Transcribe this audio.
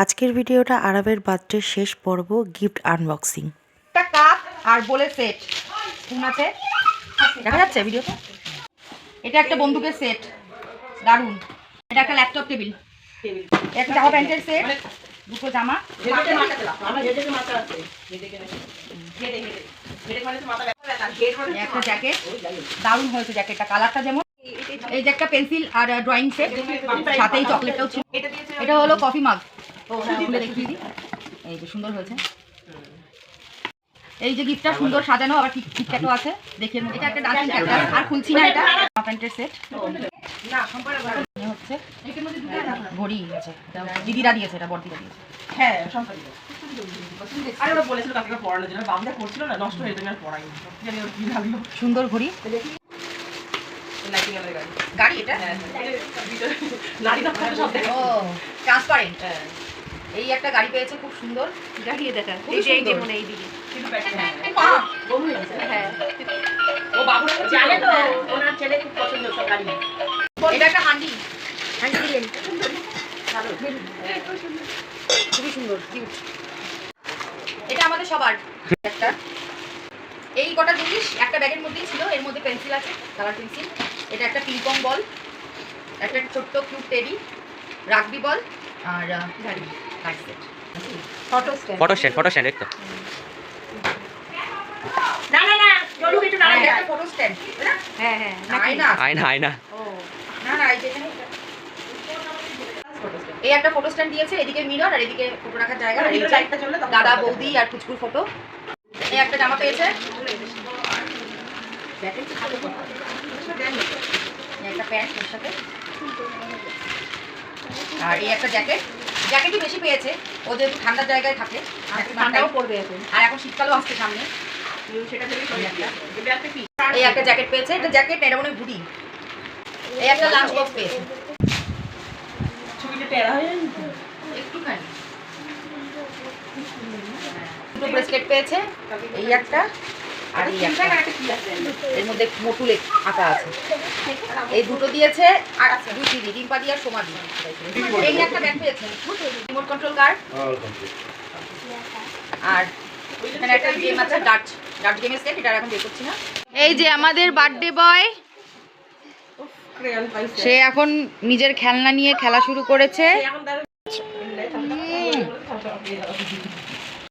আজকের ভিডিওটা আরবের বার্থডের শেষ পর্ব, গিফট আনবক্সিং। একটা কাপ আর বোলের সেট স্পুন আছে, দেখা যাচ্ছে ভিডিওতে। এটা একটা বন্দুকের সেট, দারুণ। এটা একটা ল্যাপটপ টেবিল, একটা জামা প্যান্টের সেট, দুটো জামা, একটা জ্যাকেট, দারুণ হয়েছে জ্যাকেটটা, কালারটা যেমন। এই যে একটা পেন্সিল আর ড্রয়িং সেট, সাথেই চকলেটটাও ছিল। এটা হলো কফি মাগ, খুলে দেখিয়ে দিই। এই যে সুন্দর হয়েছে। এই যে গিফটটা সুন্দর সাজানো, আবার কিটক্যাটও আছে, দেখে। এটা একটা ডান্সিং ক্যাকটাস, আর খুলছি না। এটা প্যান্টের সেট হচ্ছে, ঘড়ি আছে, দিদিরা দিয়েছে, এটা বড়দিরা দিয়েছে। হ্যাঁ, আরে ওরা বলেছিল কাকে পড়ানোর জন্য, বাবুটা করছিল না, নষ্ট হয়ে যেত, আর পড়াইনি। জানি ওর কি লাগলো। সুন্দর ঘড়ি, গাড়ি। এটা নারী দক্ষতা সব দেখে। ও ট্রান্সপারেন্ট। এই একটা গাড়ি পেয়েছে, খুব সুন্দর গাড়ি। দেখা এই যে যেমন এই দিকে কিন্তু বউ হয়ে গেছে। হ্যাঁ, ও বাবুরা জানে তো, ওনার ছেলে খুব পছন্দ সব গাড়ি। এটা একটা হান্ডি বিরিয়ানি, খুবই সুন্দর, কিউট। এটা আমাদের সবার একটা। এই কটা জিনিস একটা ব্যাগের মধ্যেই ছিল। এর মধ্যে পেন্সিল আছে, কালার পেন্সিল। এটা একটা পিংপং বল, একটা ছোট্ট কিউট টেডি, রাগবি বল, আর গাড়ি সেট, ফটো স্ট্যান্ড একটু। না না না, চলুক একটু না, একটা ফটো স্ট্যান্ড। হ্যাঁ হ্যাঁ, আয়না ও না না, এই যে এখানে এই একটা ফটো স্ট্যান্ড দিয়েছে, এদিকে মিরর আর এদিকে ফটো রাখার জায়গা। আর এই লাইটটা জ্বললে তখন দাদা বৌদি আর কুচকুর ফটো। এই একটা জামা পেয়েছে, একটা প্যান্ট এর সাথে, আর এই একটা জ্যাকেট। জ্যাকেটই বেশি পেয়েছে, ও যেহেতু ঠান্ডার জায়গায় থাকে, ঠান্ডাও পড়বে এখন, আর এখন শীতকালও আসছে সামনে, সেটা থেকেই এই একটা জ্যাকেট পেয়েছে। এটা জ্যাকেট না, এটা মনে হয় হুডি। এই একটা লাঞ্চ বক্স পেয়েছে, ছবিটা টেরা হয়ে যায় একটুখানি। দুটো ব্রেসলেট পেয়েছে, এই একটা আর এই একটা, এর মধ্যে মোটুলে আঁকা আছে। এই দুটো দিয়েছে, আর আছে দুই দিদি, রিম্পাদি আর সোমাদি। এই একটা ব্যাগ পেয়েছে, রিমোট কন্ট্রোল কার, আর এখানে একটা গেম আছে, ডার্ট গেমের সেট। এটা এখন বের করছি না। এই যে আমাদের বার্থডে বয়, সে এখন নিজের খেলনা নিয়ে খেলা শুরু করেছে।